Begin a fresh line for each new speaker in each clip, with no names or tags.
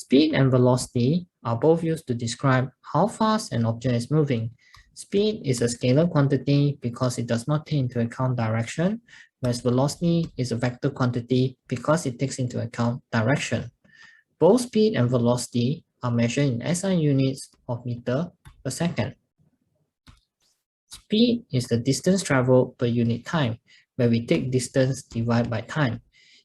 Speed and velocity are both used to describe how fast an object is moving. Speed is a scalar quantity because it does not take into account direction, whereas velocity is a vector quantity because it takes into account direction. Both speed and velocity are measured in SI units of meter per second. Speed is the distance traveled per unit time, where we take distance divided by time.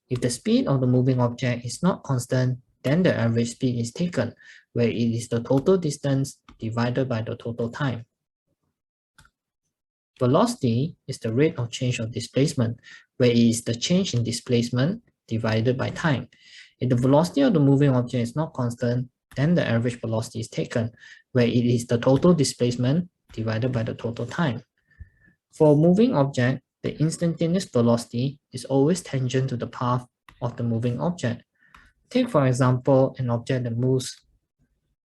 If the speed of the moving object is not constant, then the average speed is taken, where it is the total distance divided by the total time. Velocity is the rate of change of displacement, where it is the change in displacement divided by time. If the velocity of the moving object is not constant, then the average velocity is taken, where it is the total displacement divided by the total time. For a moving object, the instantaneous velocity is always tangent to the path of the moving object. Take, for example, an object that moves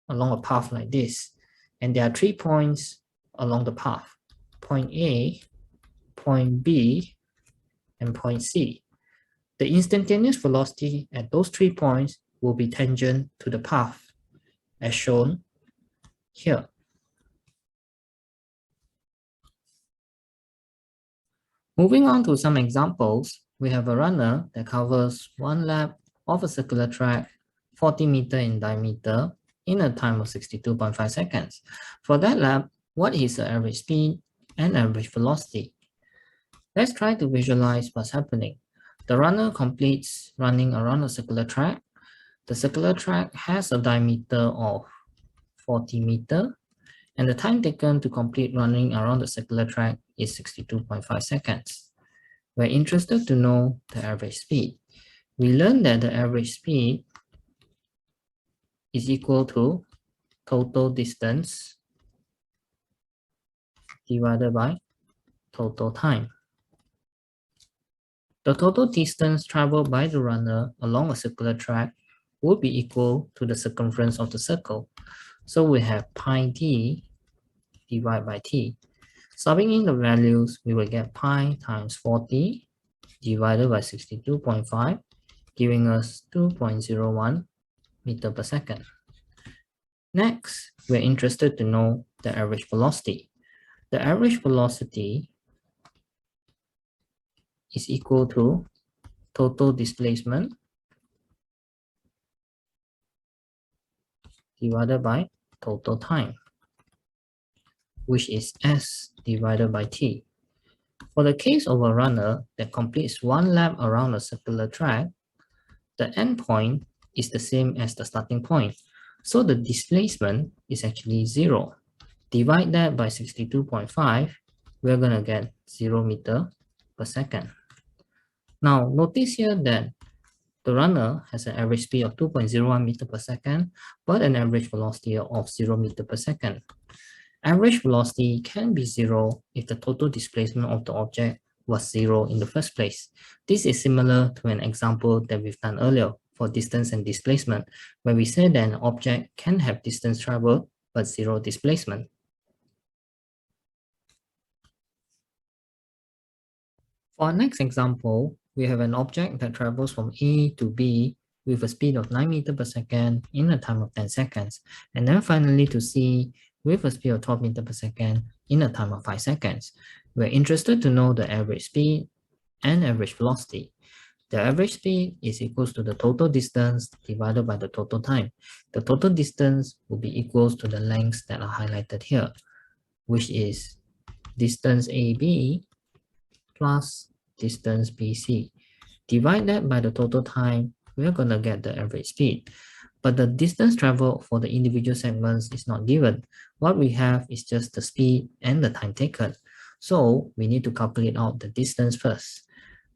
along a path like this, and there are 3 points along the path. Point A, point B, and point C. The instantaneous velocity at those 3 points will be tangent to the path, as shown here. Moving on to some examples, we have a runner that covers 1 lap of a circular track 40 meters in diameter in a time of 62.5 seconds. For that lap, what is the average speed and average velocity? Let's try to visualize what's happening. The runner completes running around a circular track. The circular track has a diameter of 40 meters, and the time taken to complete running around the circular track is 62.5 seconds. We're interested to know the average speed. We learned that the average speed is equal to total distance divided by total time. The total distance traveled by the runner along a circular track would be equal to the circumference of the circle. So we have pi d divided by t. Subbing in the values, we will get pi times 40 divided by 62.5, giving us 2.01 meter per second. Next, we're interested to know the average velocity. The average velocity is equal to total displacement divided by total time, which is s divided by t. For the case of a runner that completes 1 lap around a circular track, the endpoint is the same as the starting point. So the displacement is actually 0. Divide that by 62.5, we're going to get 0 meter per second. Now, notice here that the runner has an average speed of 2.01 meter per second, but an average velocity of 0 meter per second. Average velocity can be 0 if the total displacement of the object was 0 in the first place. This is similar to an example that we've done earlier for distance and displacement, where we said that an object can have distance traveled but 0 displacement. For our next example, we have an object that travels from A to B with a speed of 9 meters per second in a time of 10 seconds, and then finally to C with a speed of 12 meters per second in a time of 5 seconds. We're interested to know the average speed and average velocity. The average speed is equals to the total distance divided by the total time. The total distance will be equals to the lengths that are highlighted here, which is distance AB plus distance BC. Divide that by the total time, we're going to get the average speed. But the distance traveled for the individual segments is not given. What we have is just the speed and the time taken. So we need to calculate out the distance first.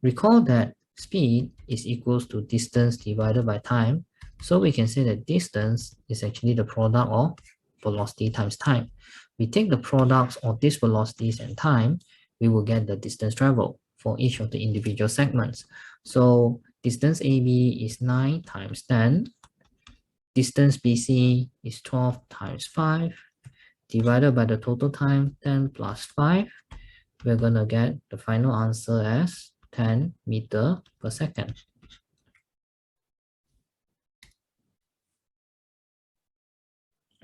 Recall that speed is equals to distance divided by time. So we can say that distance is actually the product of velocity times time. We take the products of these velocities and time, we will get the distance traveled for each of the individual segments. So distance AB is 9 times 10. Distance BC is 12 times 5 divided by the total time 10 plus 5. We're going to get the final answer as 10 meters per second.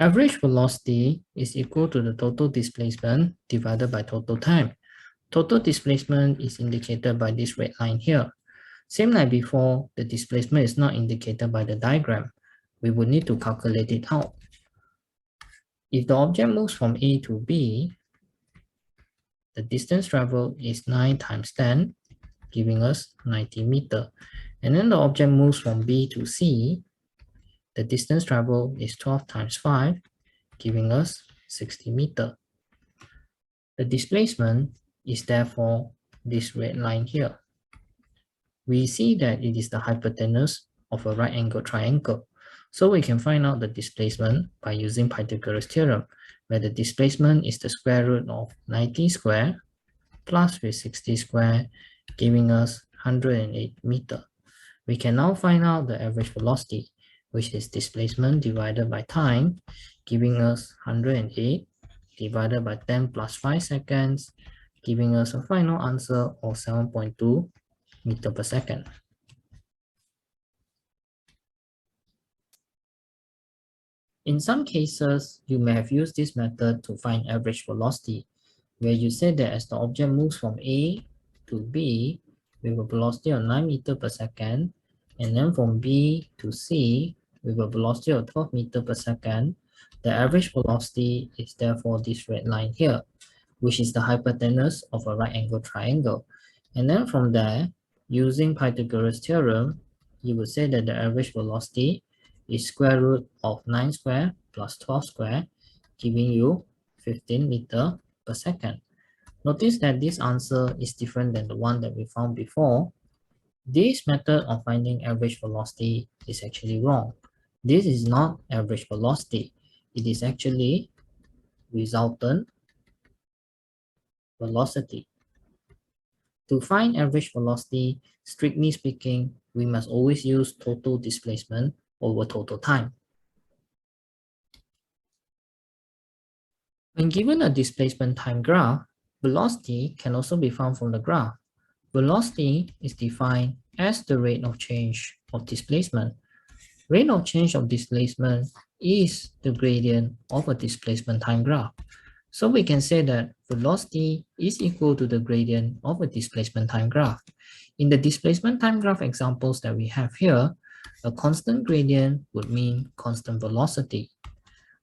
Average velocity is equal to the total displacement divided by total time. Total displacement is indicated by this red line here. Same like before, the displacement is not indicated by the diagram. We would need to calculate it out. If the object moves from A to B, the distance traveled is 9 times 10, giving us 90 meters. And then the object moves from B to C, the distance traveled is 12 times 5, giving us 60 meters. The displacement is therefore this red line here. We see that it is the hypotenuse of a right angled triangle. So we can find out the displacement by using Pythagoras theorem, where the displacement is the square root of 90 squared plus with 60 squared, giving us 108 meters. We can now find out the average velocity, which is displacement divided by time, giving us 108 divided by 10 plus 5 seconds, giving us a final answer of 7.2 meters per second. In some cases, you may have used this method to find average velocity, where you say that as the object moves from A to B with a velocity of 9 meters per second, and then from B to C with a velocity of 12 meters per second, the average velocity is therefore this red line here, which is the hypotenuse of a right angled triangle. And then from there, using Pythagoras theorem, you would say that the average velocity is square root of 9 squared plus 12 squared, giving you 15 meters per second. Notice that this answer is different than the one that we found before. This method of finding average velocity is actually wrong. This is not average velocity. It is actually resultant velocity. To find average velocity, strictly speaking, we must always use total displacement over total time. When given a displacement time graph, velocity can also be found from the graph. Velocity is defined as the rate of change of displacement. Rate of change of displacement is the gradient of a displacement time graph. So we can say that velocity is equal to the gradient of a displacement time graph. In the displacement time graph examples that we have here, a constant gradient would mean constant velocity.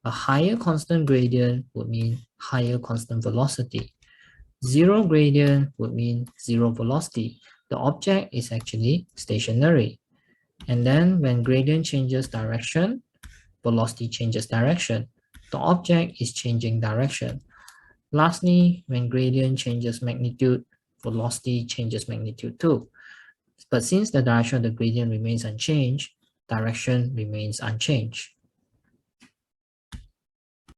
A higher constant gradient would mean higher constant velocity. Zero gradient would mean zero velocity. The object is actually stationary. And then when gradient changes direction, velocity changes direction. The object is changing direction. Lastly, when gradient changes magnitude, velocity changes magnitude too. But since the direction of the gradient remains unchanged, direction remains unchanged.